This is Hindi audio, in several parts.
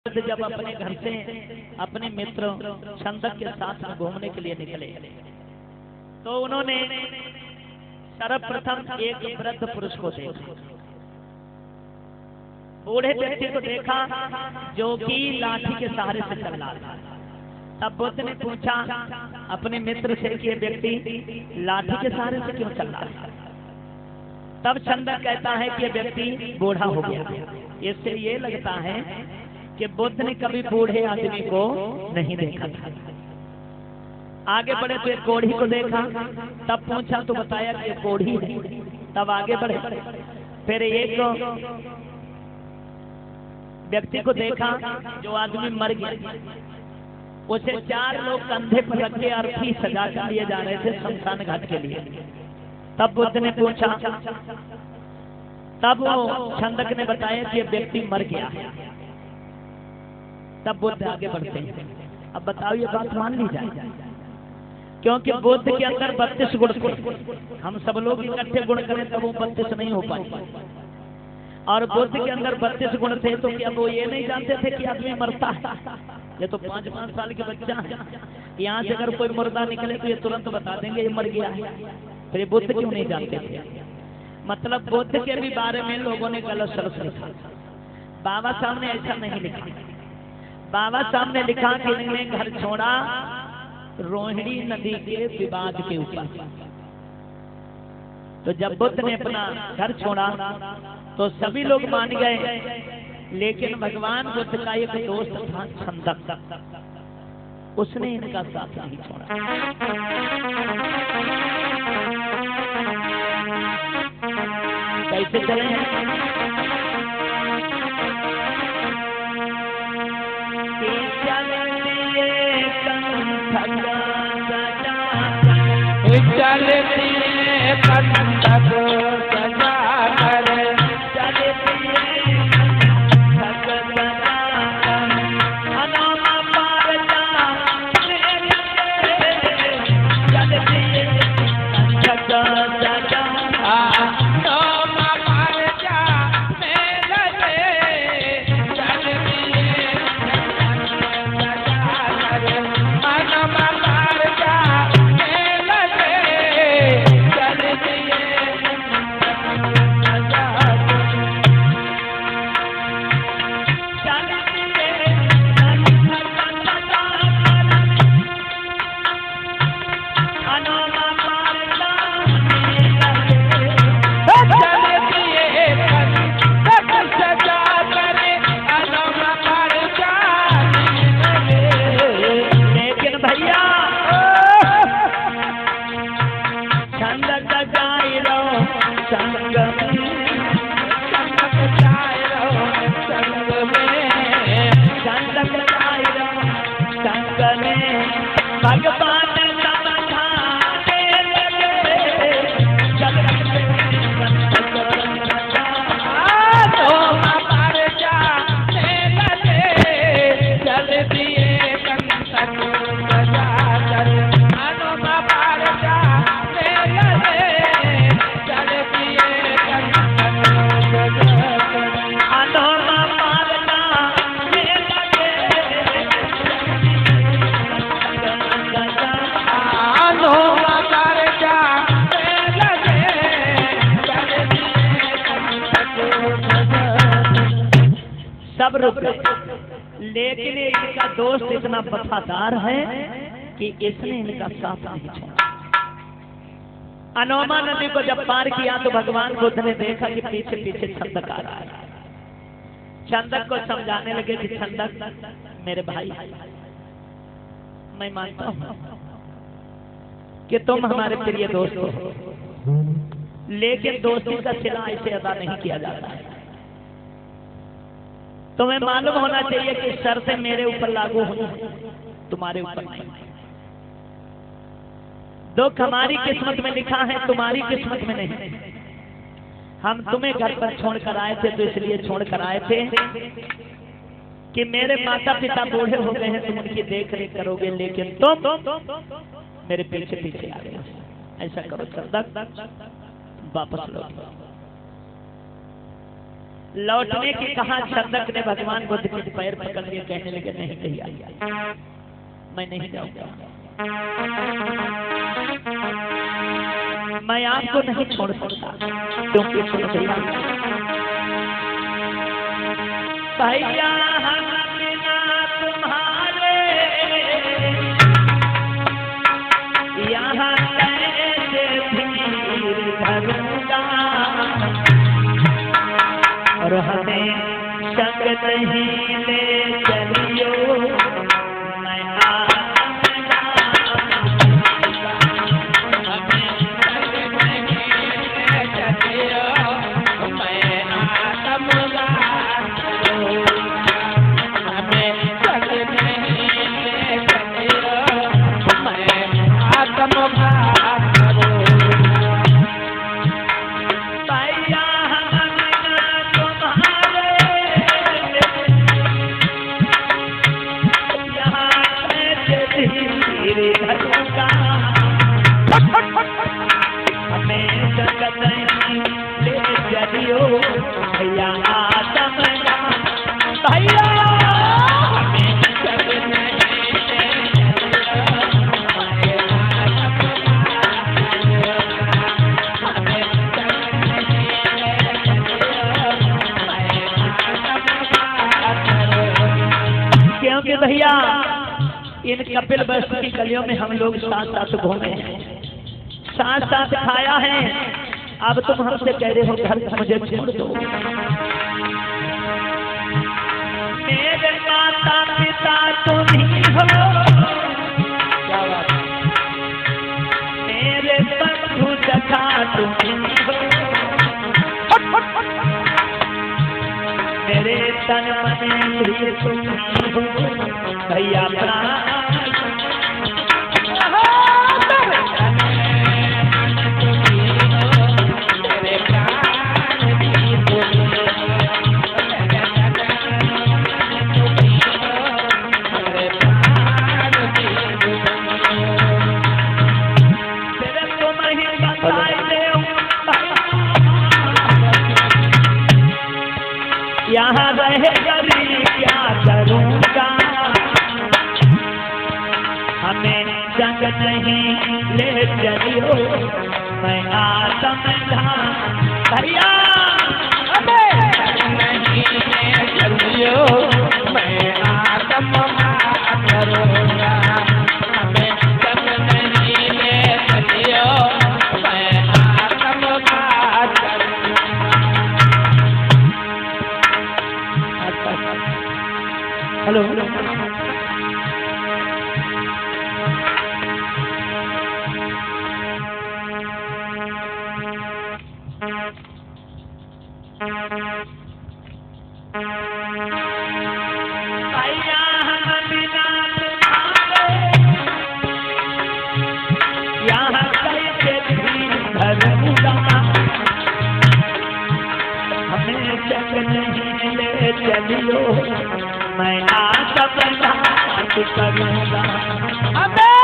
जब अपने घर से अपने मित्र छंदक के साथ में घूमने के लिए निकले तो उन्होंने सर्वप्रथम एक वृद्ध पुरुष को देखा, बूढ़े व्यक्ति को देखा जो कि लाठी के सहारे से चल रहा था। तब बुद्ध ने पूछा अपने मित्र से कि ये व्यक्ति लाठी के सहारे से क्यों चल रहा है? तब छंदक कहता है कि ये व्यक्ति बूढ़ा हो गया। इससे ये लगता है कि बुद्ध ने कभी बूढ़े आदमी को नहीं देखा था। आगे बढ़े तो एक कोढ़ी को देखा, तब पूछा तो बताया कि कोढ़ी है। तब आगे बढ़े फिर एक व्यक्ति को देखा जो आदमी मर गया, उसे 4 लोग कंधे पर रखे अर्थी सजा कर लिए जा रहे थे शमशान घाट के लिए। तब बुद्ध ने पूछा, तब वो छंदक ने बताया कि व्यक्ति मर गया है। तब बुद्ध आगे बढ़ते हैं। अब बताओ ये बात मान ली जाए, क्योंकि बुद्ध के अंदर 32 गुण थे। हम सब लोग इकट्ठे गुण करें तब वो 32 नहीं हो पाए, और बुद्ध के अंदर 32 गुण थे। तो क्या वो ये नहीं जानते थे कि आदमी मरता है? ये तो 5-5 साल के बच्चा है, यहाँ से अगर कोई मुर्दा निकले तो ये तुरंत बता देंगे ये मर गया है। फिर बुद्ध क्यों नहीं जानते थे? मतलब बुद्ध के भी बारे में लोगों ने गलत शब्द लिखा। बाबा साहब ने ऐसा नहीं लिखा। बाबा साहब ने लिखा कि इन्होंने घर छोड़ा रोहिणी नदी के विवाद के ऊपर। तो जब बुद्ध ने अपना घर छोड़ा तो सभी लोग मान गए, लेकिन भगवान बुद्ध का एक दोस्त था छंदक, उसने इनका साथ नहीं छोड़ा। कैसे चले चलती कंधक सजा कर सब रुक गए। लेकिन इनका दोस्त इतना वफादार है कि इसने इनका साथ नहीं छोड़ा। अनोमा नदी को जब पार किया तो भगवान बुद्ध ने देखा कि पीछे पीछे छंदक आ रहा है। छंदक को समझाने लगे कि छंदक मेरे भाई, मैं मानता हूं कि तुम हमारे प्रिय दोस्त हो, लेकिन दोस्ती का सिला ऐसे अदा नहीं किया जाता है। तुम्हें मालूम होना चाहिए कि शर्तें मेरे ऊपर लागू हुई, तुम्हारे ऊपर नहीं। दुख हमारी किस्मत में लिखा है, तुम्हारी किस्मत में नहीं। हम तुम्हें घर पर छोड़कर आए थे तो इसलिए छोड़कर आए थे कि मेरे माता पिता बूढ़े हो गए हैं, तुम उनकी देख रेख करोगे, लेकिन तुम मेरे पीछे पीछे आ गए। ऐसा करो छंदक, वापस लौटो। लौटने की कहा, छंदक ने भगवान बुद्ध के पैर पकड़ लिए, कहने लगे नहीं भैया मैं नहीं जाऊंगा, मैं आपको नहीं छोड़ सकता, क्योंकि भैया हम बिना तुम्हारे यहाँ कैसे भीड़ धरूंगा, और हमें संग नहीं ले चलियो, मैं भैया इन कपिल वस्तु की गलियों में हम लोग साथ साथ घूमे हैं, साथ साथ खाया है, अब तुम हमसे कह रहे हो घर मुझे छोड़ दो। मेरे माता पिता तुम ही हो, मेरे बंधु सखा तुम ही हो, मेरे तन मन प्रिय तुम ही हो, भैया यहाँ रह करी क्या करूँगा, हमें जंग नहीं ले चलियो, मैं आत्म भैया हमें नहीं ले चलियो, मैं आत्म करूँगा, हमें जंग नहीं ले चलियो, मैं आत्म हेलो भैया हम बिना यहाँ कैसे भीड़ धरूंगा, हमें जग नहीं ले चलियो, मैं आत्म करूँगा, हमें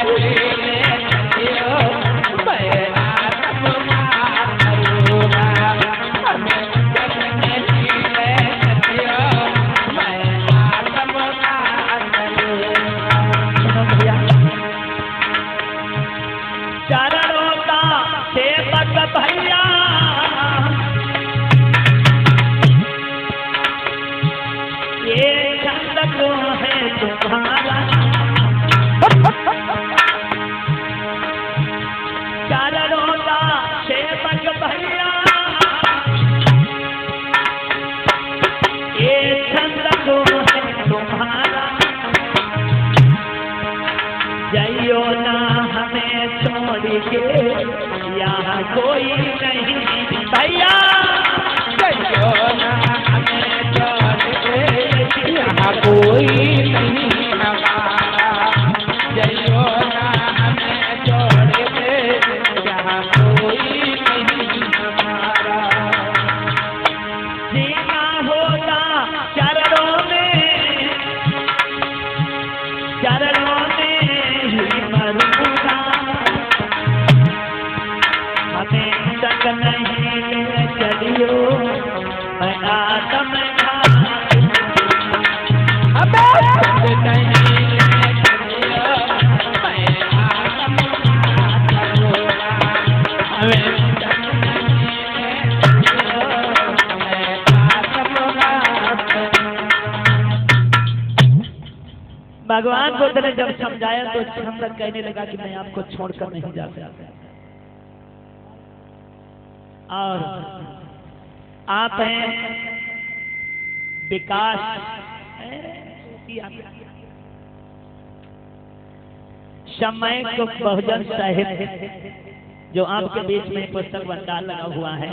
नहीं ले चलियो, मैं आत्म करूँगा, हमें जग नहीं ले चलियो, मैं आत्म करूँगा। चरणों का सेवक भैया ये छंद को है तुम्हारा, चरणों का सेवक भैया ये छंद को है तुम्हारा, जइयो ना हमें छोड़ के यहाँ कोई नहीं भैया, जइयो ना हमें यहाँ कोई नहीं हमारा, जइयो ना हमें छोड़ के यहाँ कोई नहीं हमारा, जीना होगा चरणों में ही मरूंगा, हमें संग नहीं ले चलियो, मैं भगवान बुद्ध ने जब समझाया तो चंद्र कहने लगा कि मैं आपको छोड़कर नहीं जा सकता, और आप हैं विकास समय को बहुजन साहित्य जो आपके बीच में पुस्तक भंडार लगा हुआ है,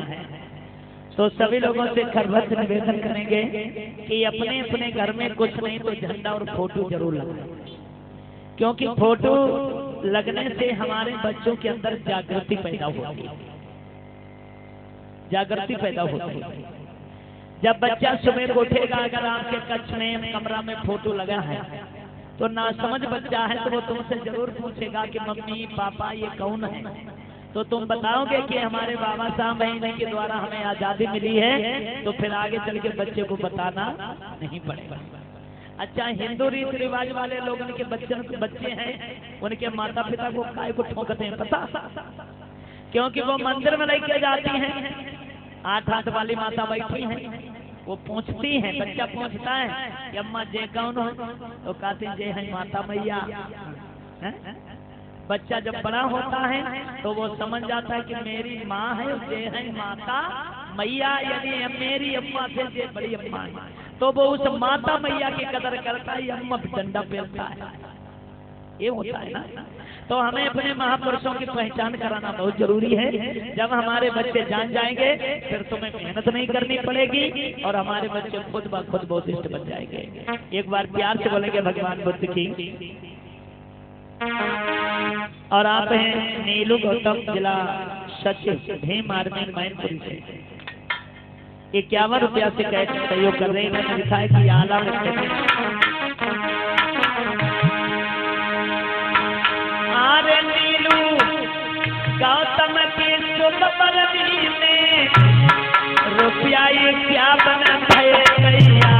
तो सभी लोगों से खरबत निवेदन करेंगे कि अपने अपने घर में कुछ नहीं तो झंडा और फोटो जरूर लगाएं, क्योंकि फोटो लगने से हमारे बच्चों के अंदर जागृति पैदा होती है, जागृति पैदा होती है। जब बच्चा सुबह उठेगा, अगर आपके कक्ष में कमरा में फोटो लगा है तो ना समझ बच्चा है तो वो तुमसे जरूर पूछेगा कि मम्मी पापा ये कौन है, तो तुम बताओगे कि हमारे बाबा साहब हैं, इनके द्वारा हमें आजादी मिली है, तो फिर आगे चल के बच्चे को बताना नहीं पड़ेगा। अच्छा, हिंदू रीति रिवाज वाले लोग उनके बच्चे हैं, उनके माता पिता को काय को ठोकते हैं पता, क्योंकि वो मंदिर में लेके जाती हैं, 8 वाली माता बैठी हैं, वो पूछती है, बच्चा पूछता है कि अम्मा जय कौन हो, तो कहते हैं जय है माता मैया। बच्चा जब बड़ा होता है तो वो समझ जाता है कि मेरी माँ है, जय है माता मैया, यानी मेरी अम्मा से जय बड़ी अम्मा है, तो वो उस माता मैया की कदर करता है, अम्मा डंडा पेलता है, ये होता है ना। तो हमें अपने महापुरुषों की पहचान कराना बहुत जरूरी है। जब हमारे बच्चे जान जाएंगे फिर तुम्हें मेहनत नहीं करनी पड़ेगी और हमारे बच्चे खुद ब खुद बहुत इष्ट बन जाएंगे। एक बार प्यार से बोलेंगे भगवान बुद्ध की। और आप हैं नीलू गौतम, जिला सचिव, भीम आर्मी मैनपुरी से 51 रुपया से कैश सहयोग कर रहे हैं। मैंने लिखा है कि आला गौतम के शुभ बरदी में रुपया ये क्या बना भैया,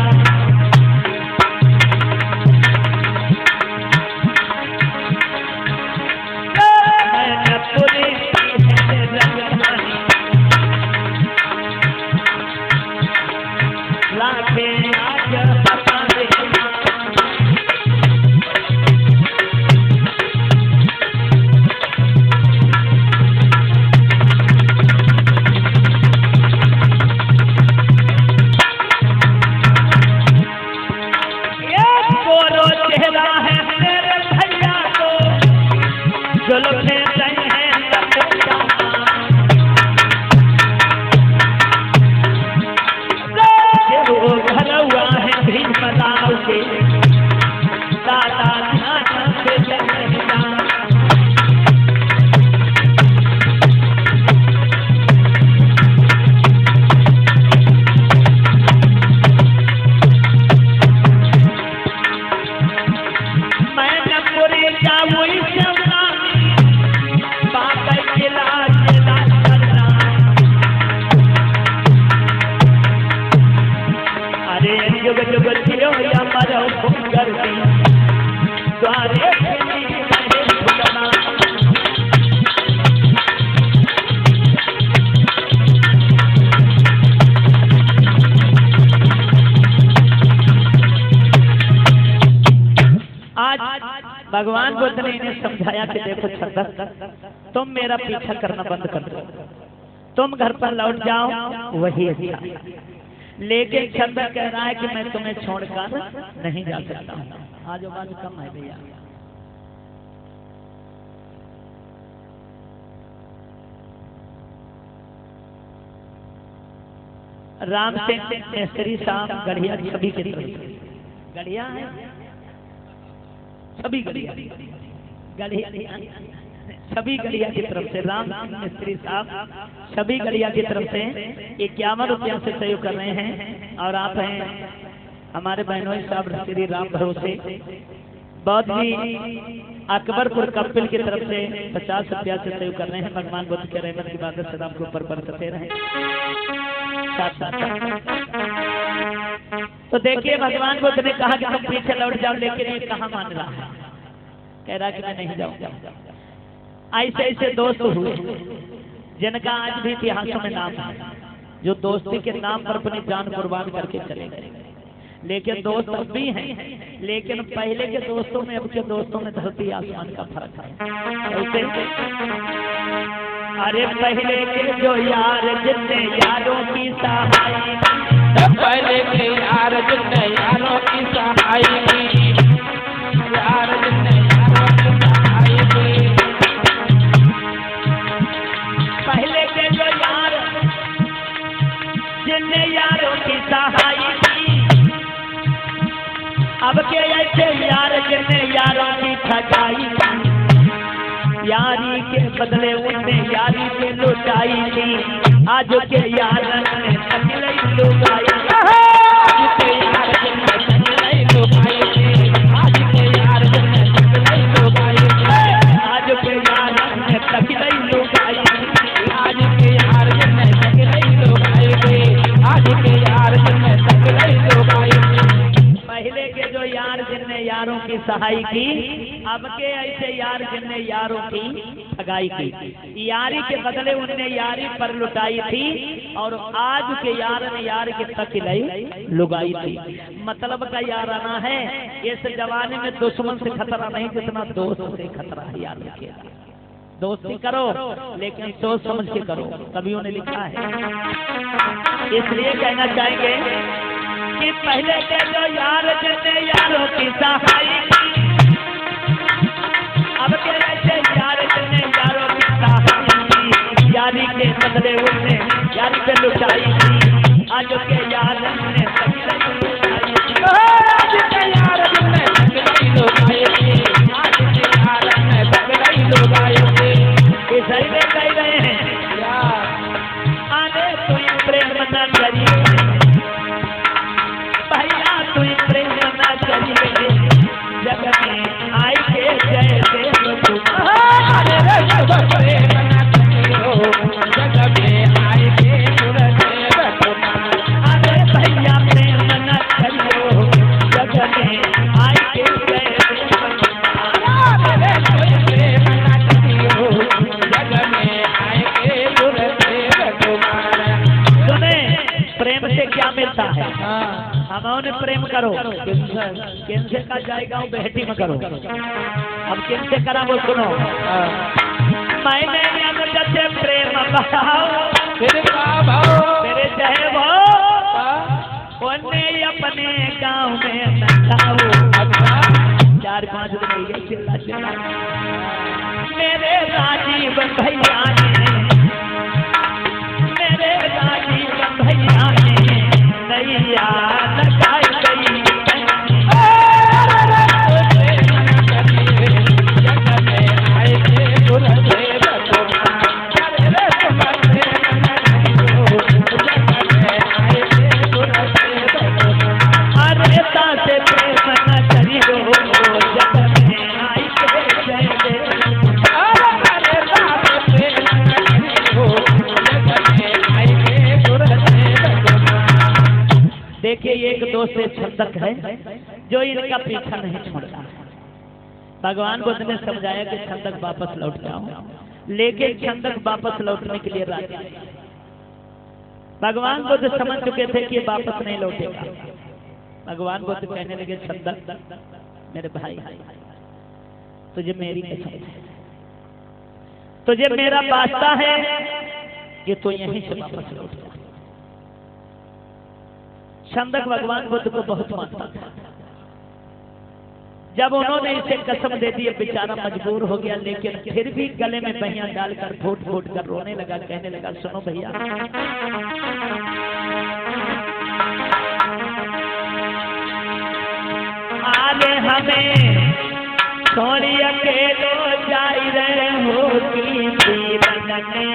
भगवान बुद्ध ने इन्हें समझाया कि देखो छतर, तुम मेरा पीछा करना बंद कर दो, तुम घर पर लौट जाओ, वही अच्छा। लेकिन छतर कह रहा है कि मैं तुम्हें छोड़कर नहीं जा सकता हूँ। आज आवाज कम है भैया। राम सिंह श्री साहब गढ़िया, सभी के गढ़िया है, सभी गढ़िया सभी गढ़िया की तरफ से राम मिस्त्री साहब सभी गढ़िया की तरफ से 51 रुपया से सहयोग कर रहे हैं। और आप हैं हमारे बहनोई साहब श्री राम भरोसे बौद्ध जी अकबरपुर कपिल की तरफ से 50 रुपया से सहयोग कर रहे हैं। भगवान बुद्ध के रहमत की बात सदा आपके ऊपर बरसते रहे। तो देखिए भगवान बुद्ध ने कहा कि तुम पीछे लौट जाओ, लेकिन ये कहाँ मान रहा है, कह रहा कि मैं नहीं जाऊंगा। ऐसे ऐसे दोस्त हुए जिनका आज भी इतिहासों में नाम है, जो दोस्ती के नाम पर अपनी जान कुर्बान करके चले गए। लेकिन दोस्त अब भी हैं, लेकिन पहले के दोस्तों में अब के दोस्तों में धरती आसमान का फर्क है। कैसे? अरे पहले के जो यार जितने यारों की सहाय, पहले के यार जितने यारों की सहाय, यार जितने यारों की सहाय, पहले के जो यार जितने यारों की सहाय, अब के ऐसे यार जितने यारों की ठगाई, यारी के बदले उनने यारी पे लुटाई थी। आज के यार ने अकेले लुटाई, आज के यार ने अकेले लुटाई थी, आज के यार ने अकेले लुटाई थी, आज के यार ने अकेले लुटाई थी, आज के यार ने अकेले लुटाई थी, आज के यार ने अकेले लुटाई थी। पहले के जो यार जिनने यारों की सहाय की, अब के ऐसे यार जिनने यारों की ठगाई की। यारी के बदले उनने यारी पर लुटाई थी, और आज के यार ने यार के तकलाई लुगाई थी। मतलब का याराना है, इस जमाने में दुश्मन से खतरा नहीं जितना दोस्त से खतरा है। यार लिखे दोस्ती करो लेकिन सोच समझ के करो, कवियों ने लिखा है। इसलिए कहना चाहेंगे कि पहले के जो यार जितने यारों की सहाय, अब के ऐसे यार जितने यारों की सहाय, यारी के बदले उनने यारी पे लुटाई थी। आज के यार ने तकलाई लुटाई थी, आज के यार ने तकलाई लुटाई थी, आज के यार ने तकलाई लुटाई थी। इस में कह रहे हैं यार आने तो प्रेम न करिए, तू प्रेम न करिए, जग में आई के जय देव तुम्हारे, प्रेम न करियो, जग में आई के गुरुदेव तुम्हारे। अरे भैया प्रेम न करियो, जग में आई के जय देव तुम्हारे, प्रेम न करियो, जग में आई के गुरुदेव तुम्हारे। सुने, प्रेम से क्या मिलता है? हमारे प्रेम करो, किनसे का जाएगा वो बेहटी में करो। अब किनसे करा वो सुनो। मैंने अब से प्रेम बहाओ, फिर भाव मेरे चाहे वो उन्हें अपने गांव में नचाओ। 4-5 दिन हो गए चिल्ला चिल्ला। मेरे राजीव भैया ने, मेरे राजीव भैया ने नैया लगाई गई, देखिए एक दोस्त से छंदक है जो इनका पीछा नहीं छोड़ता। भगवान बुद्ध ने समझाया कि छंदक वापस लौट जाओ, लेकिन छंदक वापस लौटने के लिए राजी। भगवान बुद्ध समझ चुके थे कि वापस नहीं लौटेगा। भगवान बुद्ध कहने लगे छंदक मेरे भाई, तुझे मेरी कसम है, तुझे मेरा वास्ता है कि तू यहीं से वापस लौट जा। छंदक भगवान बुद्ध को बहुत मानता था। जब उन्होंने इसे कसम दे दी, बेचारा मजबूर हो गया, लेकिन फिर भी गले में बहियां डालकर घोट घोट कर रोने लगा। कहने लगा सुनो भैया, आगे हमें थोड़ी अकेलो जाई रहे हो कि जीवन में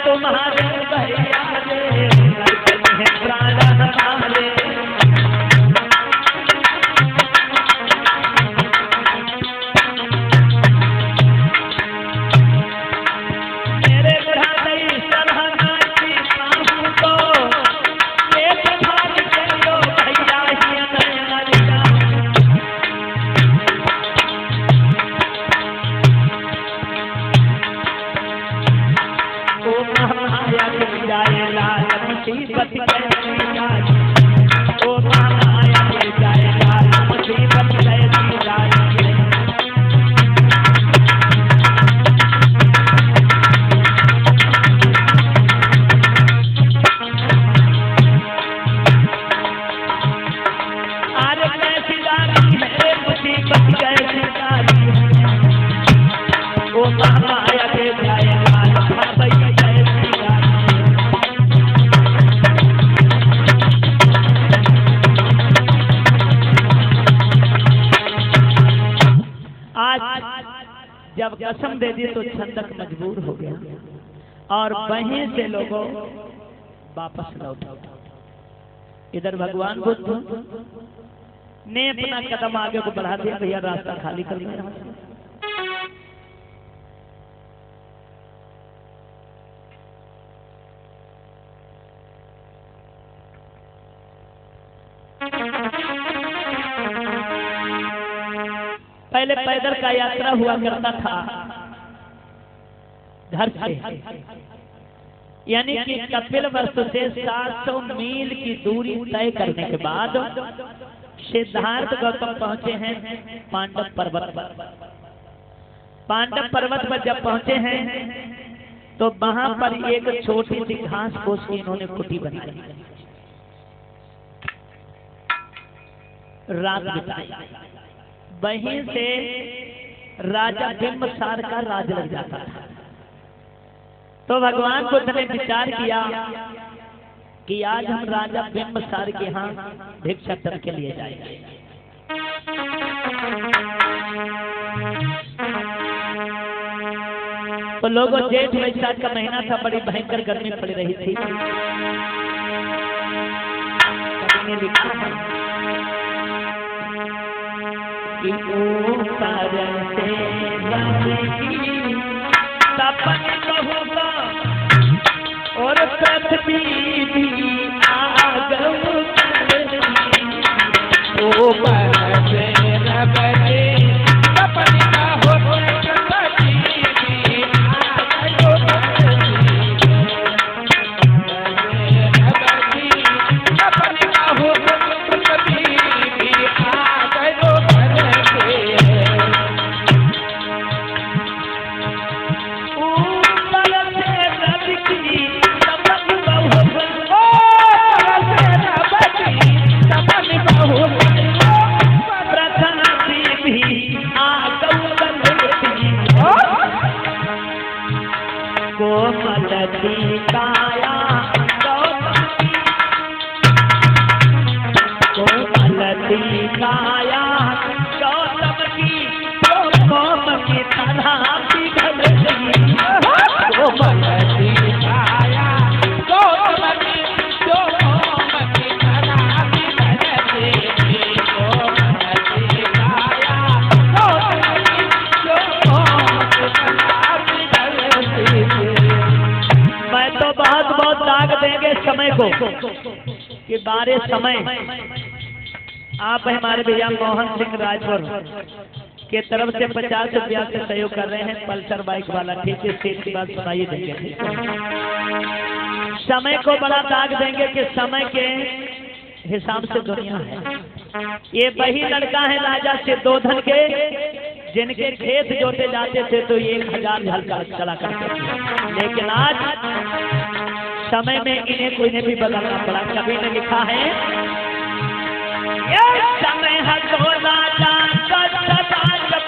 तुम्हारे भैया प्राण हमारे मुसीबत कैसी जाए, ओ माया के जाएगा मुसीबत कैसी जाए। अरे कैसी जाती है मुसीबत कैसी जाती है, ओ माया के जाएगा भैया कैसी जाती है। आज जब कसम दे दी तो छंदक मजबूर हो गया और वहीं से लोगों वापस लौटा। इधर भगवान बुद्ध ने अपना कदम आगे को बढ़ा दिया, भैया रास्ता खाली कर लिया। पहले पैदल का यात्रा हुआ करता था घर से, यानी कि कपिल वस्तु से 700 मील की दूरी तय करने के बाद सिद्धार्थ गौतम पहुंचे हैं पांडव पर्वत पर। पांडव पर्वत पर जब पहुंचे हैं तो वहां पर एक छोटी सी घास फूस की इन्होंने कुटी बनाई, रात बिताई। वहीं से राजा बिंबसार का राज लग जाता था। तो भगवान बुद्ध ने विचार किया कि आज हम राजा बिंबसार के यहाँ भिक्षाटन के लिए जाएंगे। तो लोगों, जेठ वैशाख का महीना था, बड़ी भयंकर गर्मी पड़ रही थी। और पृथ्वी भी आगम ओ बरसे न बरे सपने का हो पृथ्वी भी आगम सपने का हो पृथ्वी भी आगम कोमलती काया गौतम की कोम की तरह पिघल गई। कोमलती काया गौतम की कोम की तरह पिघल गई। कोमलती काया गौतम की कोम की तरह पिघल गई। मैं तो बहुत बहुत दाग देंगे समय को कि बारे समय आप हमारे भैया मोहन सिंह राजपुर के तरफ से 50 रुपया से सहयोग कर रहे हैं, पल्सर बाइक वाला। ठीक है, सीट की बात सुनाइए देंगे। समय को बड़ा दाग देंगे कि समय के हिसाब से दुनिया है। ये वही लड़का है राजा सिद्धोधन के, जिनके खेत जोते जाते थे तो 1000 झलका चला करते थे, लेकिन आज समय में इन्हें कोई ने भी बदलना पड़ा। कभी ने लिखा है ये समय है तो राजा का सदा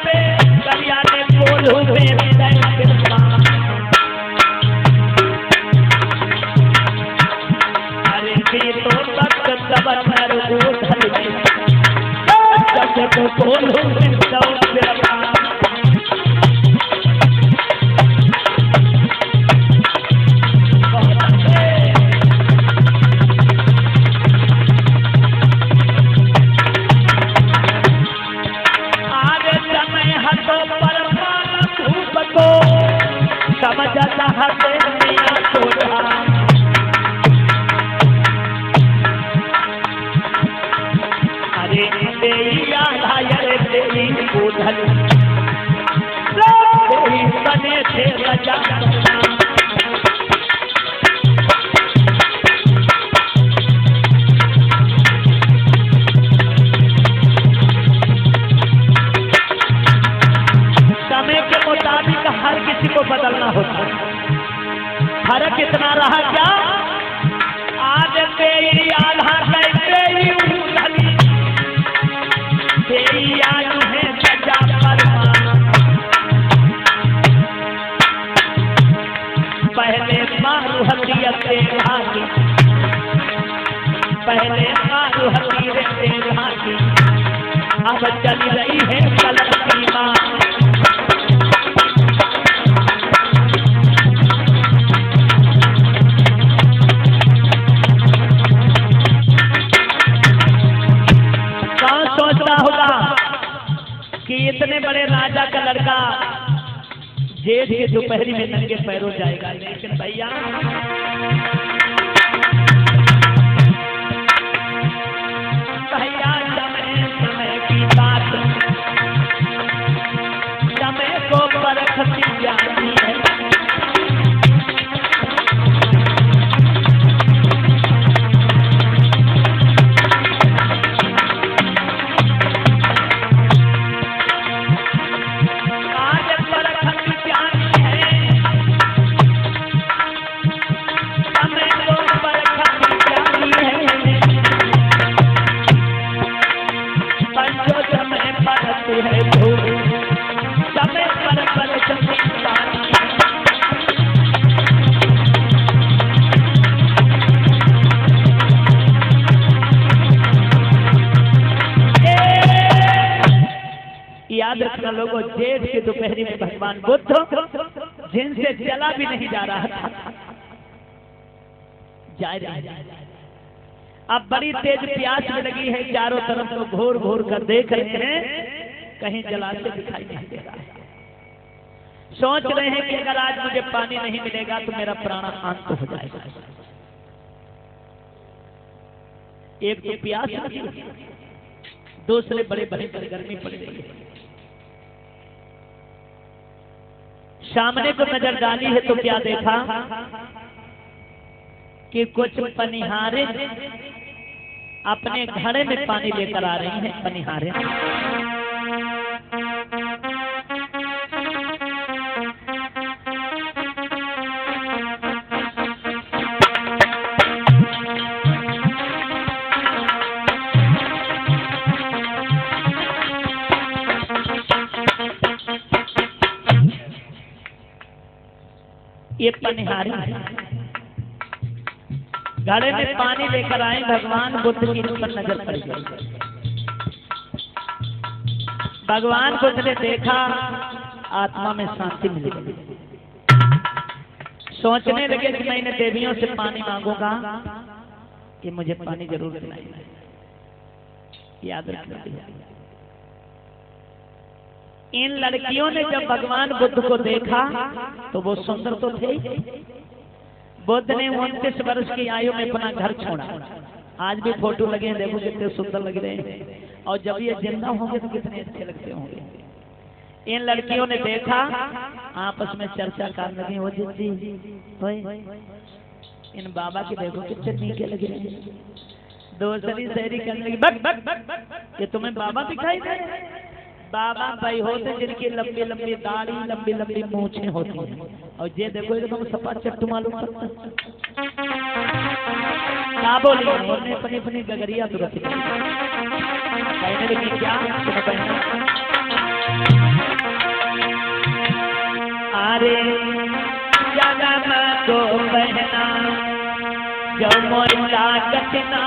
पे करिया ने बोलू अरे तो तक सबर तो बोलू समझता हते मिया छोटा। अरे तेरी आधार तेरी बोधल तेरी बने थे रजा। पहले मारू हकीर तेरा की, अब चल रही है कलम की माँ। कौन सोचता होगा कि इतने बड़े राजा का लड़का जेठ के दोपहरी में नंगे पैरों जाएगा, लेकिन भैया समय की बात, समय को परखती जाती है। याद रखना लोगों, जेठ के दोपहरी में भगवान बुद्ध जिनसे चला भी नहीं जा रहा था, अब बड़ी तेज प्यास में लगी है, चारों तरफ तो घोर घोर कर देख रहे हैं, कहीं जलाशय दिखाई नहीं दे रहा है। सोच रहे हैं कि अगर आज मुझे पानी नहीं मिलेगा तो मेरा प्राण अंत हो जाएगा। एक तो प्यास लगी, दूसरे बड़े बड़े गर्मी पड़ रही है। सामने को नजर डाली है तो क्या देखा कि कुछ पनिहारे अपने घड़े में पानी लेकर आ रही हैं। पनिहारे ये पनिहारी घड़े में पानी लेकर आए, भगवान बुद्ध की पर नजर पड़ गई। भगवान बुद्ध ने देखा, आत्मा में शांति मिल गई। सोचने लगे कि मैं इन देवियों से पानी मांगूंगा कि मुझे पानी जरूर पिलाएंगे। याद रखना, इन लड़कियों ने जब भगवान बुद्ध को देखा तो वो सुंदर तो थे। बुद्ध ने 29 वर्ष की आयु में अपना घर छोड़ा। आज भी फोटो लगे हैं, देखो कितने सुंदर लग रहे हैं, और जब ये जिंदा होंगे तो कितने अच्छे लगते होंगे। इन लड़कियों ने देखा, आपस में चर्चा करने लगी, हो जी इन बाबा के देखो कितने नीचे लग रहे हैं। दूसरी शहरी करने लगी, बक ये तुम्हें बाबा दिखाई दे? बाबा भाई होते जिनकी लंबी लंबी दाढ़ी, लंबी लंबी मूछें होती हैं, और ये देखो एकदम सपा चट्टू मालूम पड़ता। क्या बोली उन्होंने? अपनी अपनी गगरिया तुरंत कहने लगी, क्या अरे जन्म को बहना जो मोला कतना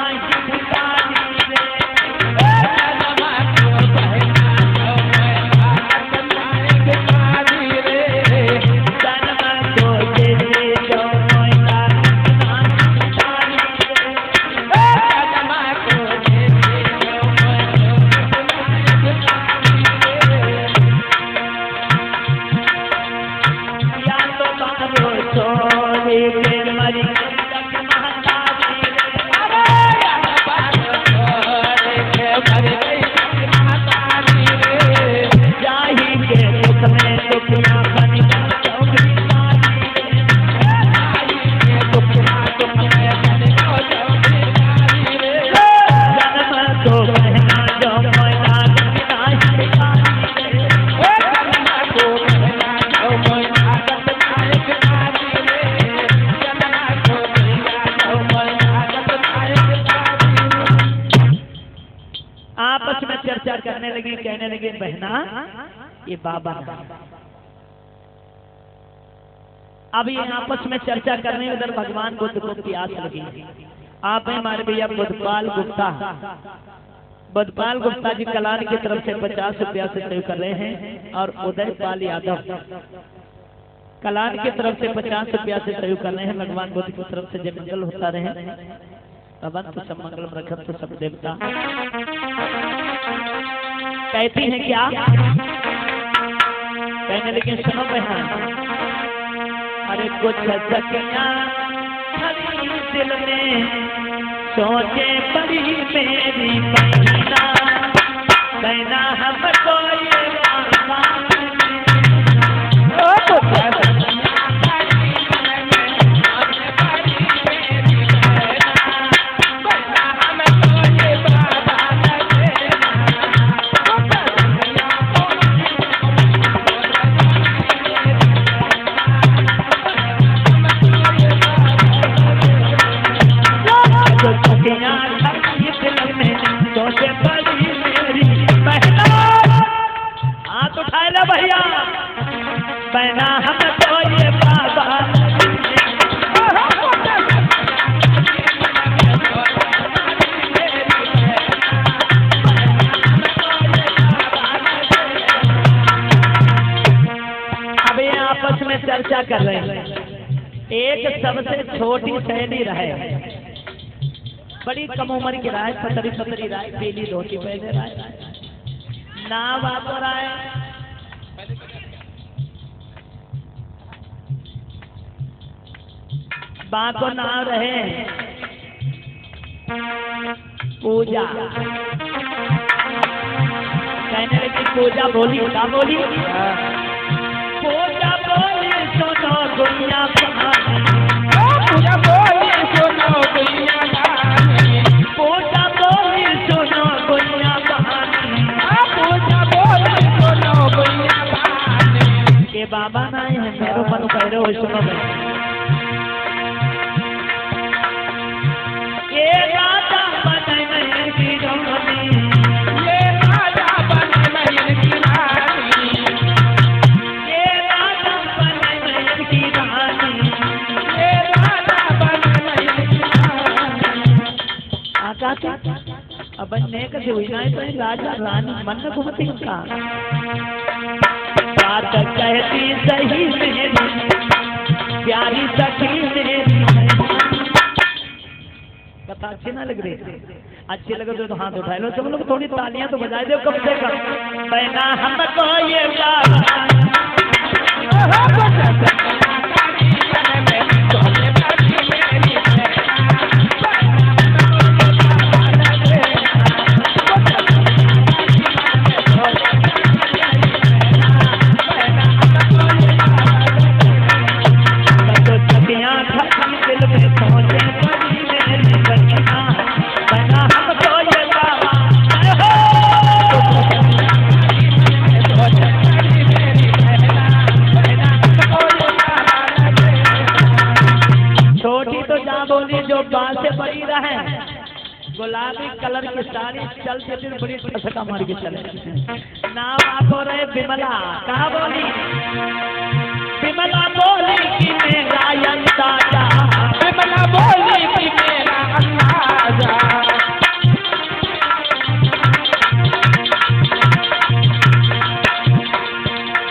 करने लगी। कहने लगे, बहना ये बाबा। अब ये आपस में चर्चा करने, उधर भगवान बुद्ध को प्यास लगी। आप हैं हमारे भैया बुद्धपाल गुप्ता। बुद्धपाल गुप्ता जी कलान की तरफ से 50 रुपया से सेव कर रहे हैं और उदयपाल यादव कलान की तरफ से 50 रुपया से सेव कर रहे हैं। भगवान बुद्ध की तरफ से जय मंगल होता रहे। भगवंत सब मंगलम रखत तो सब देवता। कहती हैं क्या कहने लेकिन सुनो बहन, अरे कुछ सखियां दिल में सोचे पड़ी मेरी बहना, बहना हमको ये भैया बहना हमको ये बाबा। अब ये आपस में चर्चा कर रहे हैं। एक सबसे छोटी सहेली रहे, बड़ी कम उम्र की राय, पतरी पतरी राय, पीली धोती पहने राय, नाव आपको राय बाको नाम रहे पूजा। कहने लगी पूजा बोली क्या बोली? पूजा बोली सुनो दुनिया पूजा बोली सुनो दुनिया पूजा बोली सुनो दुनिया पूजा बोली सुनो दुनिया के बाबा ना है मेरो मन कह रहे हो सुनो भाई। ये राजा बने नयन की रानी, ये राजा बने नयन की रानी, ये राजा बने नयन की रानी, ये राजा बने नयन की रानी। आका क्या अब नेक से हुई ना तो राजा रानी मन में घूमती का बात कहती सही मेरी प्यारी सखी मेरी। कथा अच्छी ना लग रही? अच्छी लगे तो हाथ उठा लो सब लोग, थोड़ी तालियां तो बजाए दो कम से कम। बहना हमको ये गुलाबी कलर की साड़ी चलते फिर बड़ी ठसका मार के चले। नाम आपको रहे विमला। कहा बोली? विमला बोली कि मेरा अंदाजा, विमला बोली कि मेरा अंदाजा,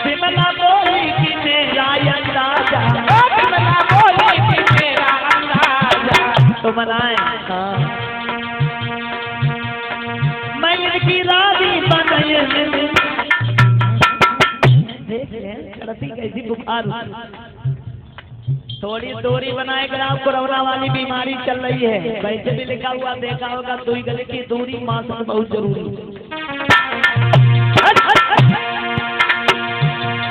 विमला बोली कि मेरा अंदाजा, विमला बोली कि मेरा अंदाजा। तो मनाए की रानी बनाए कैसी बुखार। थोड़ी दूरी बनाए ग्राम कोरोना वाली बीमारी चल रही है। वैसे भी लिखा हुआ देखा होगा, 2 गज की दूरी मास्क बहुत जरूरी।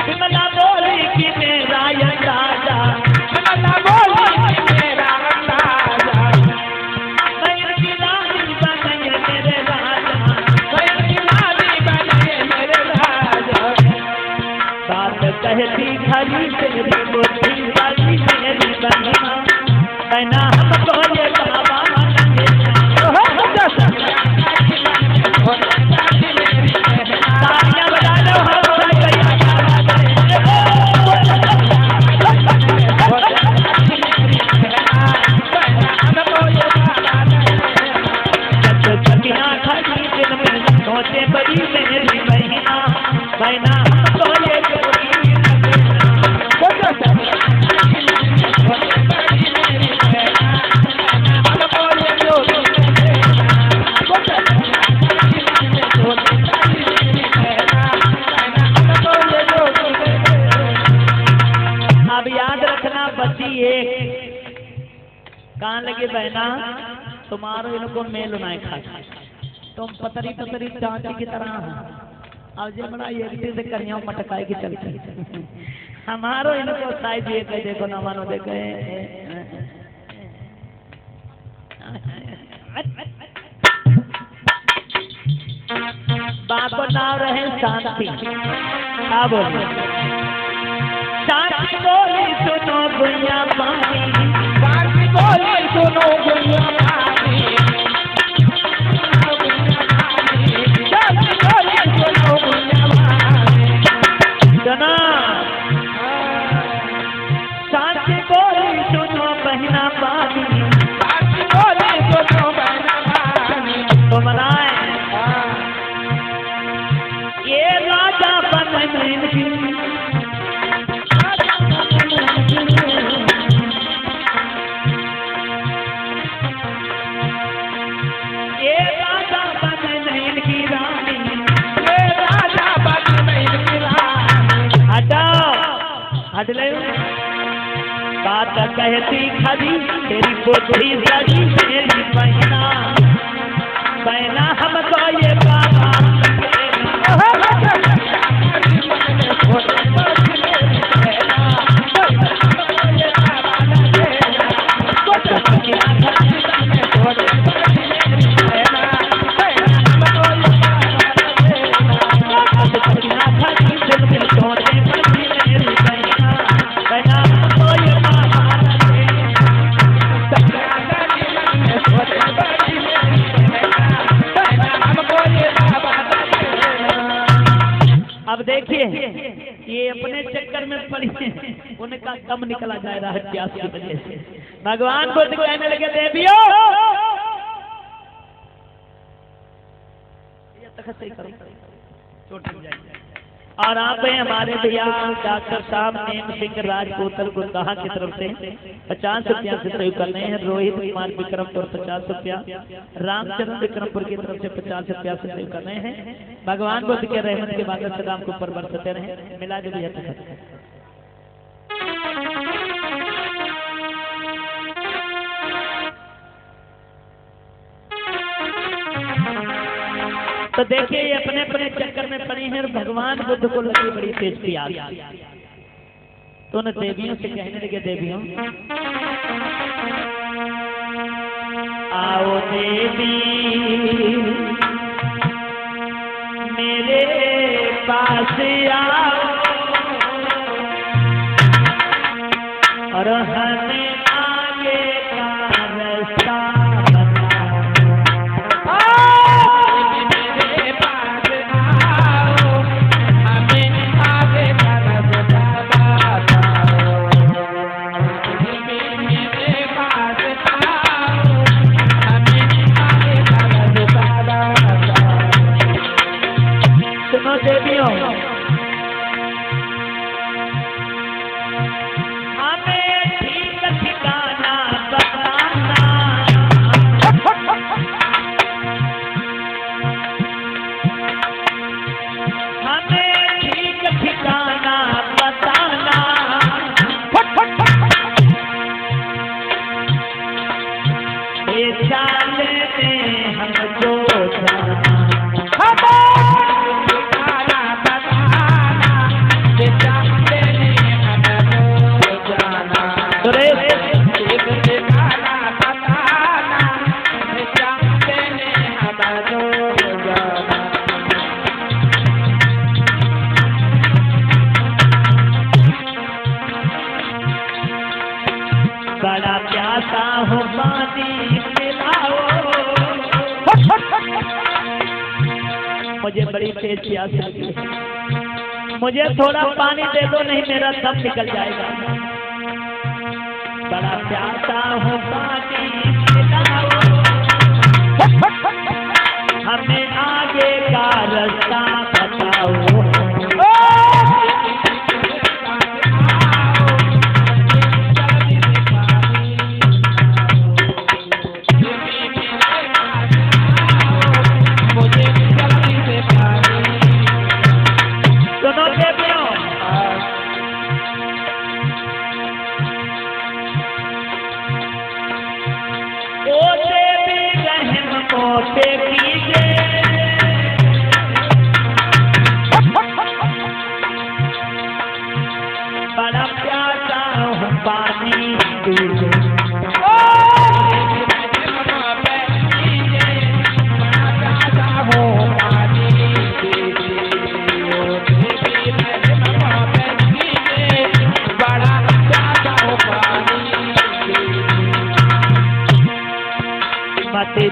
विमला बोली कि मेरा अंदाजा, विमला बोली कि मेरा अंदाजा, कहती खरी तेरी बुद्धि वाली मेरी बहना, बहना हमको ये बाबा तालियां बजा लो हम बहना हमको ये जोगी अब याद रखना बची एक कहाँ लगी बहना तुम्हारो इनको मेल नहीं खा तुम पतरी पतरी चांदी की तरह हो अब जो बड़ा ये से करिया मटकाई की चलती हमारो इनको साइज ये कह देखो ना मानो देखे बाप नाम रहे शांति क्या बोले शांति बोली सुनो गुइया पानी शांति बोली सुनो गुइया पानी शांति बोली सुनो गुइया पानी सुनो शांति बोली सुनो बहना पानी शांति बोली सुनो बहना पानी तो मनाए ये राजा बन ये राजा बन की रानी ये राजा बन की रानी हटाओ हट ले बात कहती खरी तेरी पोथी सजी मेरी बहना बहना हमको ये बाबा अब देखिए ये अपने चक्कर में पड़ी उनका कम निकला जाए रहा प्यास की वजह से भगवान बुद्ध कहने लगे देवियों ये तक सही करो चोट लग जाएगी और आप हमारे भैया डॉक्टर साहब नेम सिंह राजपूतल गुंदाहा की तरफ से 50 रुपया से सहयोग कर रहे हैं। रोहित कुमार विक्रमपुर 50 रुपया, रामचंद्र विक्रमपुर की तरफ से 50 रुपया से सहयोग कर रहे हैं। भगवान बुद्ध के रहमत के बाद सदा आपको ऊपर बरसते रहे। मिला दे भैया तो देखिए ये अपने अपने चक्कर में पड़ी हैं और भगवान बुद्ध को लगी बड़ी तेज प्यास। तो उन देवियों से कहने लगे देवियों आओ देवी मेरे पास आओ और हमें आगे का रास्ता देवियों हमें ठीक ठिकाना बताना हमें ठीक ठिकाना बताना ये चाले में हमको बड़ा प्यासा हो पानी पिलाओ मुझे बड़ी तेज प्यास लगी है मुझे थोड़ा पानी दे दो नहीं मेरा दम निकल जाएगा। बड़ा प्यासा हो पानी पिलाओ हमें आगे का रास्ता बताओ मत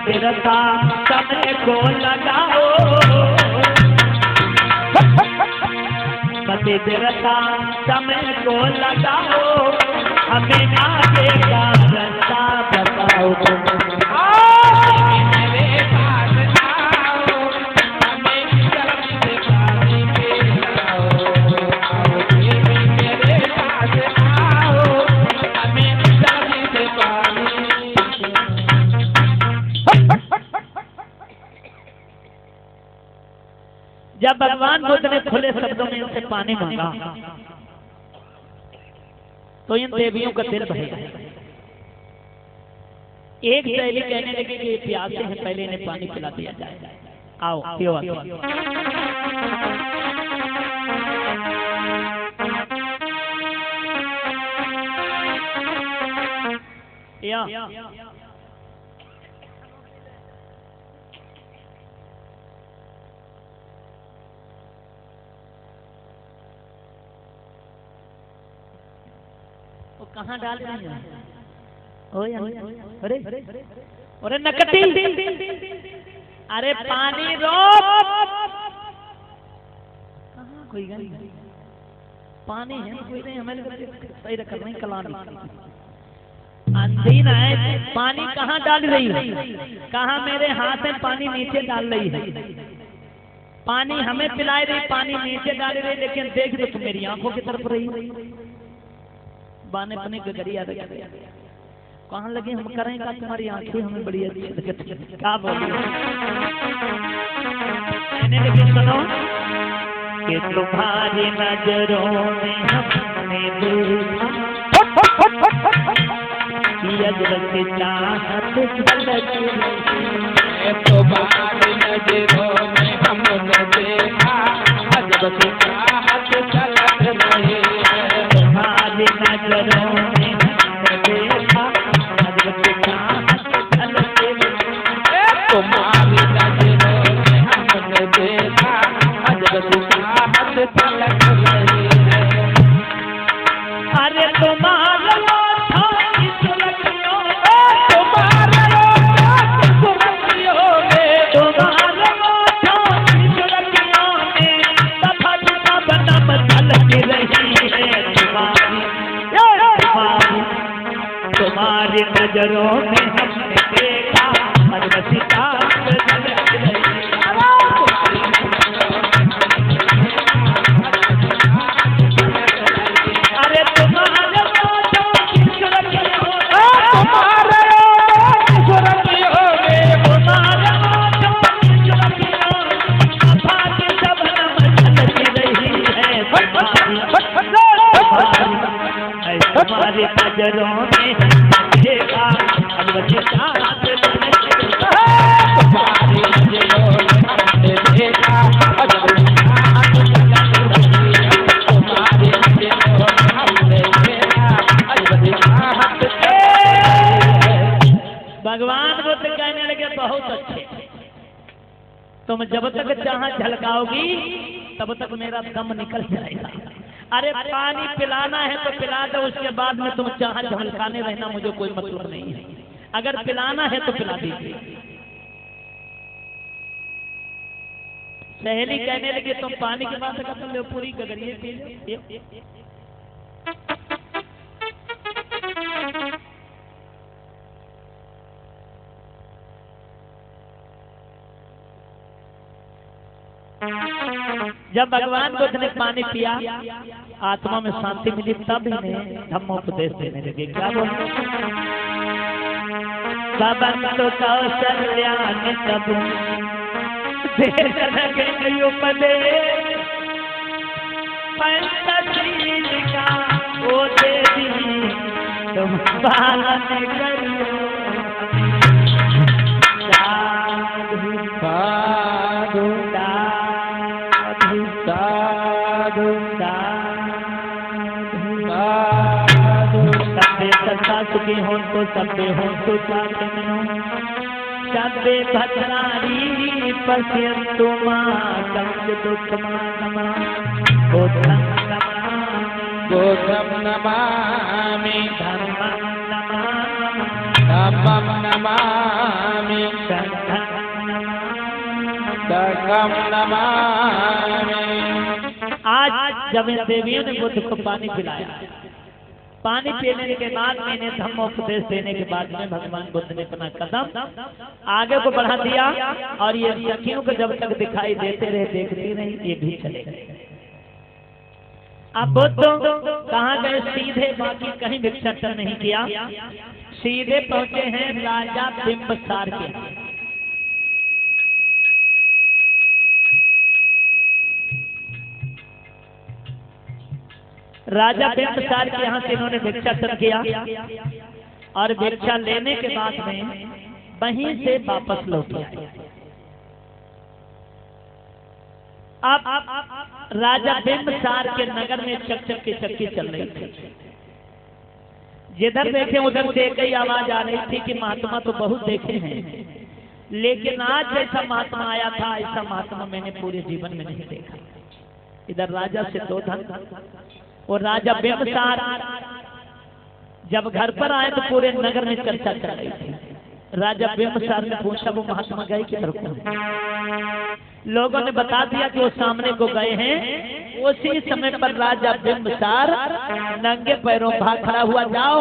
बिरसा समय को लगाओ, मत बिरसा समय को लगाओ, हमें आगे का रास्ता बताओ। मेरे पास आओ, हमें जल्दी से पानी पिलाओ। मेरे पास आओ, हमें जल्दी से पानी। जब भगवान बुद्ध ने खुले शब्दों में उनसे पानी मांगा तो इन देवियों का दिल भरा। एक सहेली कहने लगी कि ये प्यासे हैं, पहले इन्हें पानी पिला दिया जाए। आओ पियो। वो कहाँ डाल रही है? अरे अरे नकटी, अरे पानी रोक। कहाँ कोई गई? पानी है कोई नहीं, हमें सही रखा नहीं कलानी। अंधी ना है, पानी कहाँ डाल रही है? कहाँ मेरे हाथ में पानी नीचे डाल रही है। पानी हमें पिला रही, पानी नीचे डाल रही, लेकिन देख दो तुम मेरी आंखों की तरफ रही। बाने पने गगरिया कहाँ लगे हम करें का? तुम्हारी आंखें हमें बड़ी अच्छी लगती है। क्या बोलिए? लेकिन सुनो कि तुम्हारी नजरों में हमने देखा अजब की चाहत झलक रही। तुम्हारी नजरों में हमने देखा अजब की चाहत झलक रही। तुम्हारी नजरों में हमने देखा अजब की चाहत झलक रही। तुम्हारी नजरों में हमने देखा अजब की चाहत झलक रही। अरे तुम्हारा तुम्हारी नजरों में हमने देखा अजब सी चाहत झलक रही। अरे तुम्हारे तुम्हारे नजरों में देखा अजब सी चाहत झलक रही। तुम्हारे नजरों में हमने देखा अजब सी चाहत झलक रही। तुम्हारे नजरों में हमने देखा अजब सी चाहत झलक रही। भगवान बुद्ध कहने लगे बहुत अच्छे, तुम जब तक चाह झलकाओगी तब तक मेरा दम निकल जाएगा। अरे पानी पिलाना है तो पिला दो, उसके बाद में तुम चाह झलकाने रहना, मुझे कोई मतलब नहीं है। अगर पिलाना है तो पिला दीजिए। सहेली कहने लगी तुम पानी की बात करते हो, पूरी गगरिए पी लो। जब भगवान बुद्ध ने पानी पिया, आत्मा में शांति मिली, तब इन्हें धम्मोपदेश देने लगे। क्या बोलते? तो कौशल्या ने तब देने उपदेश, पंचशील का वो देवी तुम पालन करियो। साधु साधु साधु साधु साधु वर्षा सुखी हो तो सबे हो तो साथे मनो सबे भद्रारी पश्यन्तु मां कंज दुःखमानमा गोत्रम नमामि धर्मं नमामि धम्मं नमामि संघं नमामि। आज जब इन देवियों ने बुद्ध को पानी पिलाया, पानी पीने के बाद मैंने धम्मोपदेश देने के बाद में भगवान बुद्ध ने अपना कदम आगे को बढ़ा दिया और ये सखियों को जब तक दिखाई देते रहे देखती रही, ये भी चले गए। अब बुद्ध कहाँ गए? सीधे, बाकी कहीं भिक्षाटन नहीं किया, सीधे पहुंचे हैं राजा बिंबसार के। राजा बिंबसार के यहाँ से इन्होंने भिक्षाटन किया और भिक्षा लेने के बाद में वहीं से वापस लौट आए। अब राजा बिंबसार के नगर में चकचक की चक्की चल रही थी। जिधर देखे उधर से एक ही आवाज आ रही थी कि महात्मा तो बहुत देखे हैं, लेकिन आज जैसा महात्मा आया था ऐसा महात्मा मैंने पूरे जीवन में नहीं देखा। इधर राजा से दो धन और राजा बिंबसार जब घर पर आए तो पूरे नगर में चर्चा चल रही थी। राजा बिंबसार ने पूछा वो महात्मा गए किधर को? लोगों ने बता दिया कि वो सामने को गए हैं। उसी समय पर राजा बिंबसार नंगे पैरों भाग खड़ा हुआ, जाओ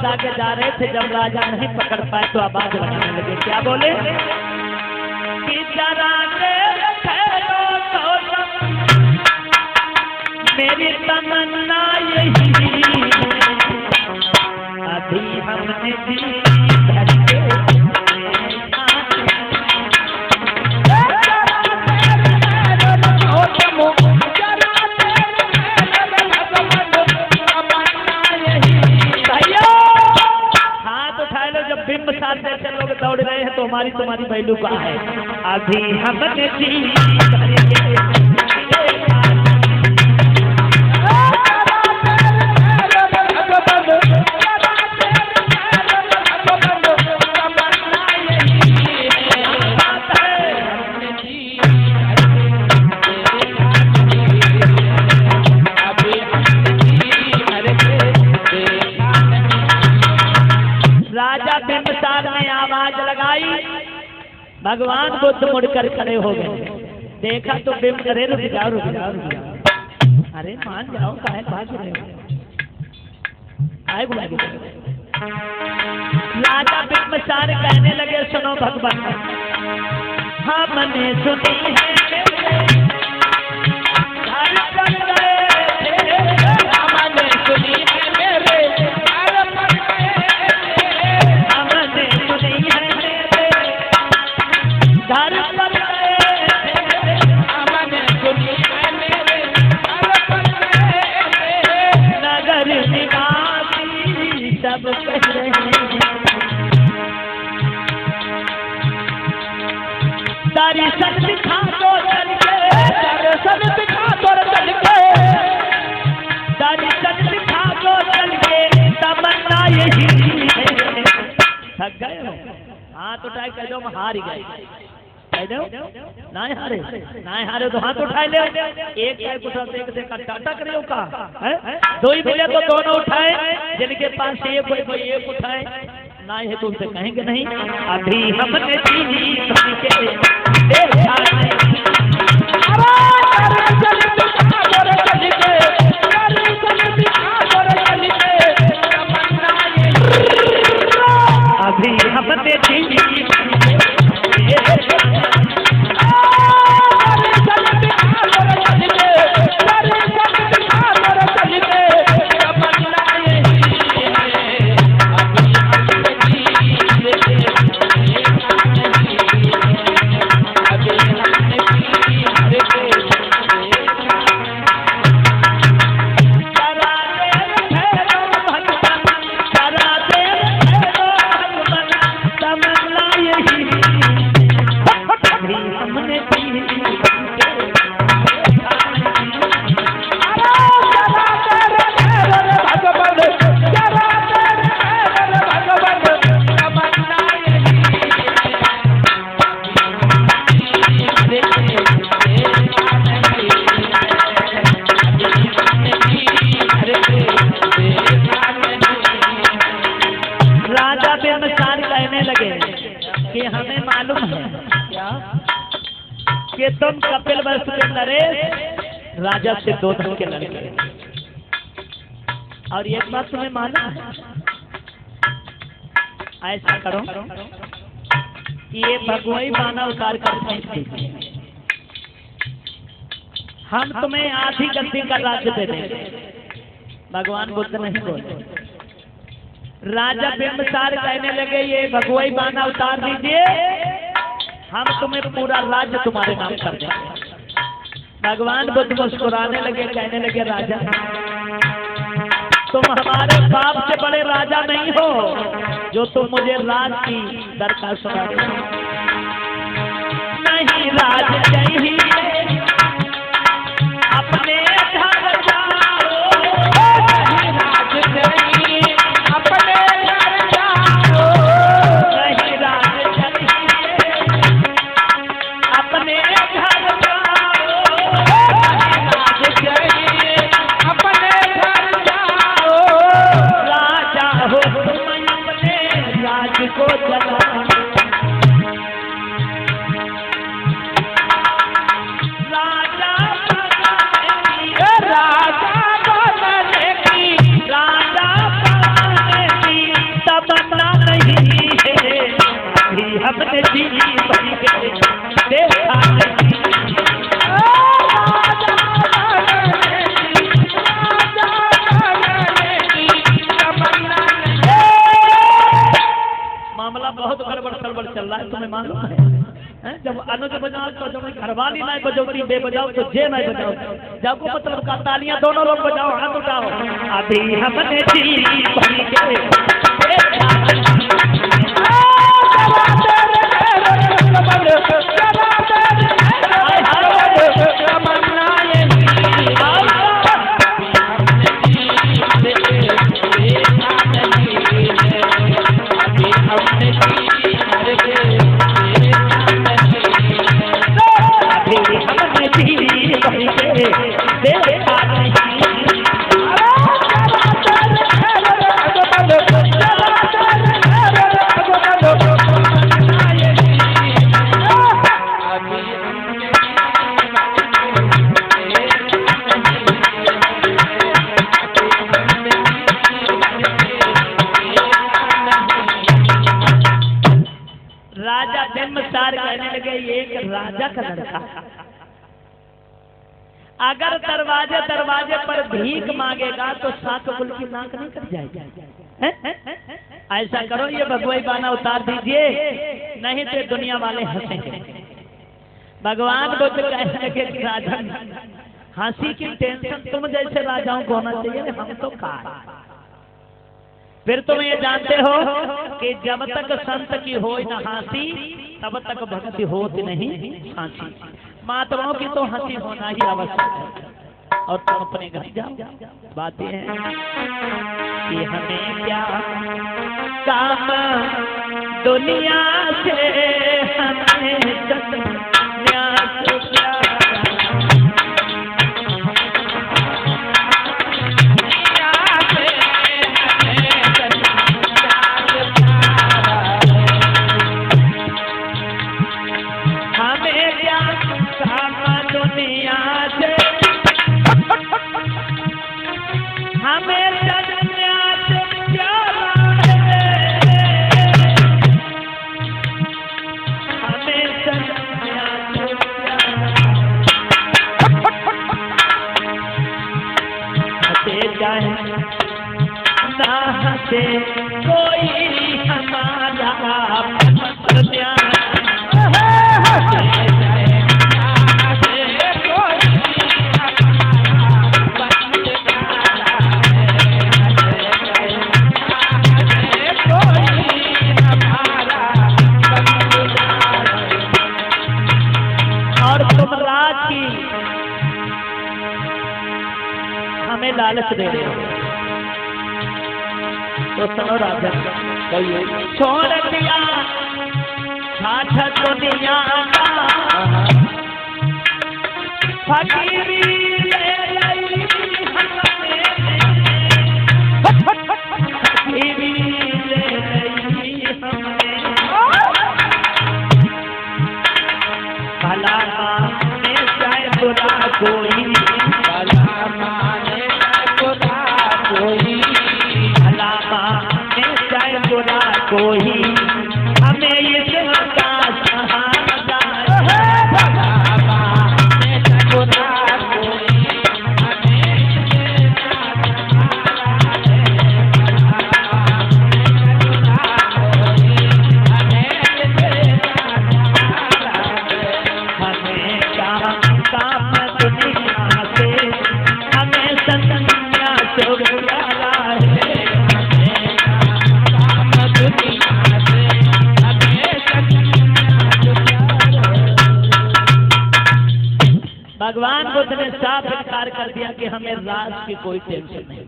आगे जा रहे थे। जब राजा नहीं पकड़ पाए तो आवाज लगाने लगे। क्या बोले? कि जरा मेरी तमन्ना यही अभी हमने दी बिंबसार जैसे लोग दौड़ रहे हैं तो हमारी तुम्हारी वैल्यू कहाँ है? अभी हमने राजा बिंबसार ने आवाज लगाई। भगवान बुद्ध मुड़कर खड़े हो गए। देखा तो बिंब, अरे रुक जाओ रुक जाओ रुक जाओ, अरे मान जाओ, काहे भाग रहे हो? आए बुला के राजा बिंबसार कहने लगे, सुनो भगवान, हमने सुनी है हमने सुनी है मेरे नगर निवासी सब कह रहे हैं दर्शन दिखा दो चल के, दर्शन दिखा दो चल के, दर्शन दिखा दो चल के, तमन्ना यही है। थक गए हो? हाथ उठाए कह दो हम हार गए। ना हारे तो हाथ उठाए ले, एक उठा से एक का टाटा करियो का है, दो ही मिले तो दोनों उठाए, जिनके पास एक कोई कोई एक उठाए, ना है तो उनसे कहेंगे नहीं। अभी हमने जीनी अभी हमने जीनी कि तुम कपिल वस्तु के नरेश राजा से दो धन के लड़के, और एक बात तुम्हें मालूम है, ऐसा करो ये भगवई बाना उतार कर फेंक दीजिए, हम तुम्हें आधी गद्दी का राज्य दे देंगे। भगवान बुद्ध नहीं बोले। राजा बिंबिसार कहने लगे ये भगवई बाना उतार दीजिए, हम तुम्हें पूरा राज्य तुम्हारे नाम कर देंगे। भगवान बुद्ध मुस्कुराने लगे, कहने लगे राजा तुम हमारे बाप से बड़े राजा नहीं हो जो तुम मुझे राज की दरकार सुना रहे हो। नहीं राज चाहिए अपने घर जाओ, नहीं राज चाहिए अपने घर जाओ, नहीं राज चाहिए अपने घर जाओ, नहीं राज चाहिए अपने घर जाओ, राजा हो तुम अपने राज को चलाओ, हमने जीनी बड़ी के देखा मामला बहुत गड़बड़ सड़बड़ चल रहा है, तुम्हें मालूम है? जब अनुज बजाओ तो जब घरवाली नहीं बजाओती, बे बजाओ तो जे नहीं बजाओ, जब को मतलब का तालियां दोनों लोग बजाओ, हाथ उठाओ। अभी हमने जीनी बड़ी के कहने लगे एक राजा का लड़का अगर दरवाजे दरवाजे पर भीख मांगेगा तो सात कुल की नाक नहीं कट जाएगी। ऐसा करो ये भगवई बाना उतार दीजिए, नहीं तो दुनिया वाले हंसेंगे। भगवान बुद्ध कहने लगे कि राजन हंसी की टेंशन तुम जैसे राजाओं को होना चाहिए, हम तो कहा। फिर तुम ये जानते हो कि जब तक संत की हो न हंसी तब तक भक्ति होती नहीं हंसी। महात्माओं की तो हंसी होना ही आवश्यक है। और तुम अपने घर जाओ। बात यह है कि हमें क्या काम दुनिया से, हमें जाए संन्यास प्यारा हमें क्या काम दुनिया से हमें संन्यास प्यारा हमें संन्यास हंसे जाए ना हंसे कोई हमारा और तुम राज की हमें लालच दे रहे हो तो सुनो राजन छोड़ दिया ठाठ दुनिया का फकीरी ले ली हमने फकीरी ले ली हमने भला माने चाहे बुरा कोई भला माने चाहे बुरा कोई भला माने चाहे बुरा कोई हमें इसका सहारा भला माने चाहे बुरा कोई हमें इसका हमें काम दुनिया से हमें संन्यास प्यारा है काम दुनिया से हमें संन्यास प्यारा। भगवान बुद्ध ने साफ इनकार कर दिया कि हमें राज की कोई टेंशन नहीं।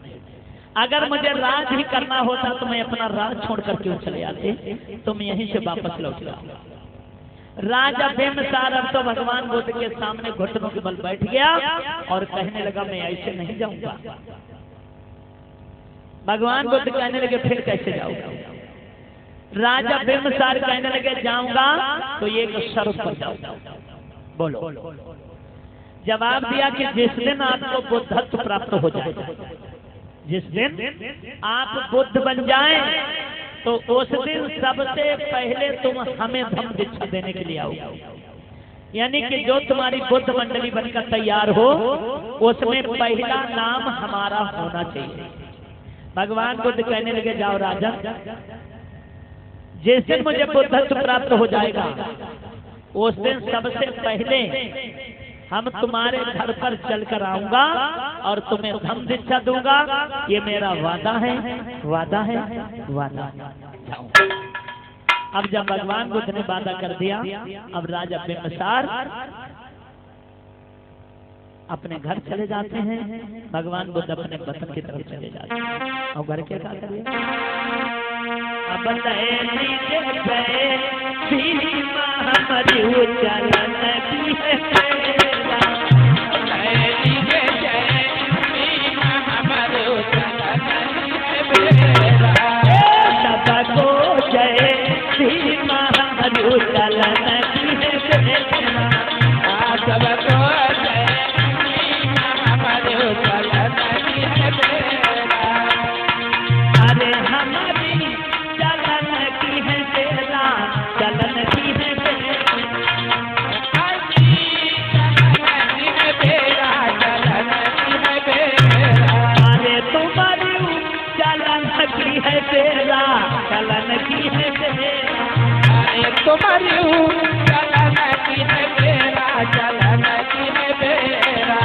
अगर मुझे राज ही करना होता तो मैं अपना राज छोड़कर क्यों चले आते, तुम यहीं से वापस लौट जाओ। राजा बिम्बसार अब तो भगवान बुद्ध के सामने घुटनों के बल बैठ गया और कहने लगा मैं ऐसे नहीं जाऊंगा। भगवान बुद्ध कहने लगे फिर कैसे जाऊंगा। राजा बिम्बसार कहने लगे जाऊंगा तो ये शर्त पर जाऊंगा। बोलो। जवाब दिया कि जिस दिन आपको बुद्धत्व प्राप्त हो जाए, जिस दिन आप बुद्ध बन जाएं तो उस दिन सबसे पहले तुम हमें धम्म दीक्षा देने के लिए आओ। यानी कि जो तुम्हारी बुद्ध मंडली बनकर तैयार हो उसमें पहला नाम हमारा होना चाहिए। भगवान बुद्ध कहने लगे जाओ राजा, जिस दिन मुझे बुद्धत्व प्राप्त हो जाएगा उस दिन सबसे पहले हम तुम्हारे घर पर चलकर आऊंगा और तुम्हें धम्म दीक्षा दूंगा। ये मेरा वादा है, वादा है, वादा। अब जब भगवान बुद्ध ने वादा कर दिया, अब राजा बिम्बसार अपने घर चले जाते हैं। भगवान बुद्ध अपने वतन की तरफ चले जाते हैं। और घर के क्या करिए अब अरे हमारी चलन की है तेरा, चलन की है अरे तुम्हारी चलन की है तेरा, चलन की है अरे तुम्हारी चलन की है तेरा, चलन की है तेरा।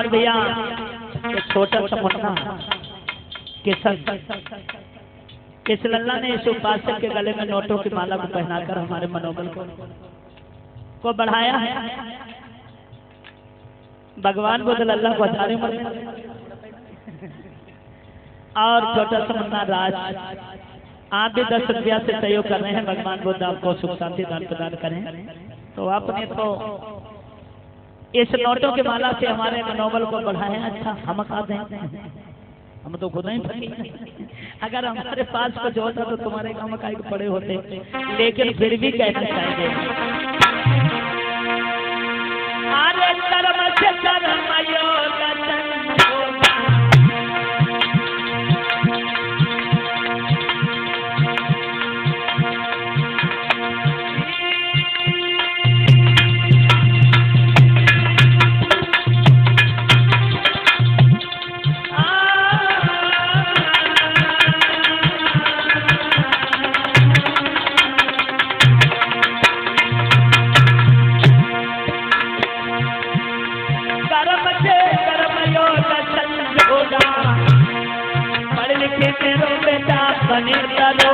और भैया एक छोटा सा मुन्ना किस लल्ला ने इस उपासक के गले में नोटों की माला को पहनाकर हमारे मनोबल को बढ़ाया है। भगवान बुद्ध लल्ला को हजारे मरने और छोटा सा मुन्ना राज आप भी 10 रुपया से सहयोग कर रहे हैं। भगवान बुद्ध आपको सुख शांति दान प्रदान करें। तो आपने तो इस नोटों की माला से हमारे मनोबल को बढ़ाया। अच्छा हम कहा दें, हम तो खुद ही फकीर। अगर हमारे पास कुछ होता तो तुम्हारे काम का पड़े होते, लेकिन फिर भी कहना चाहिए अरे कर्म से कर्मयो पढ़ लिखे तेरो बेटा बने करो।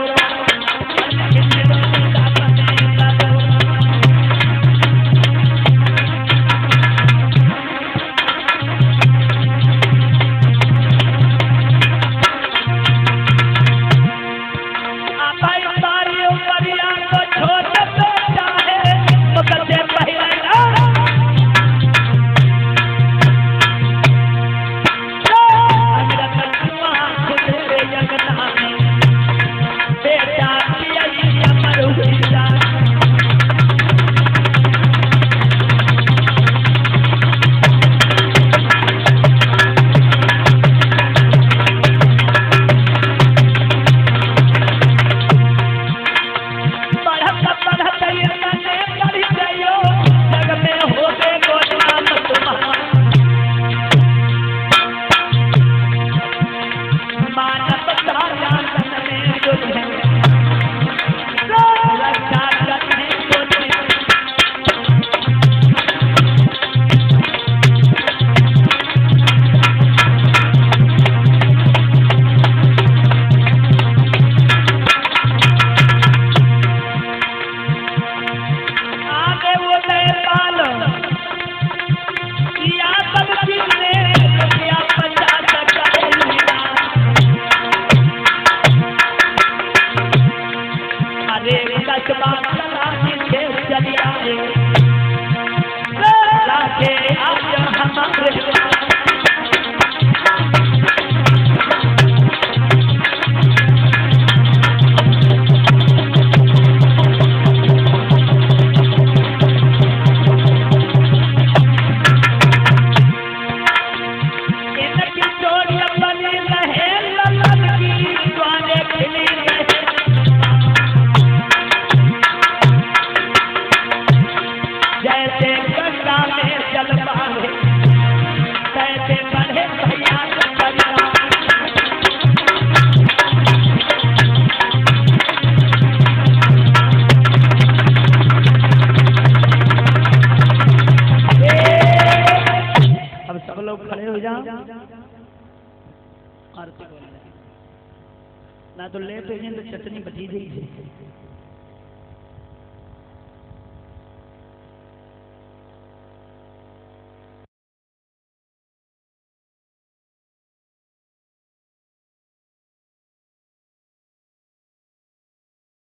ना तो लेट हो जाए तो चटनी बची जाए।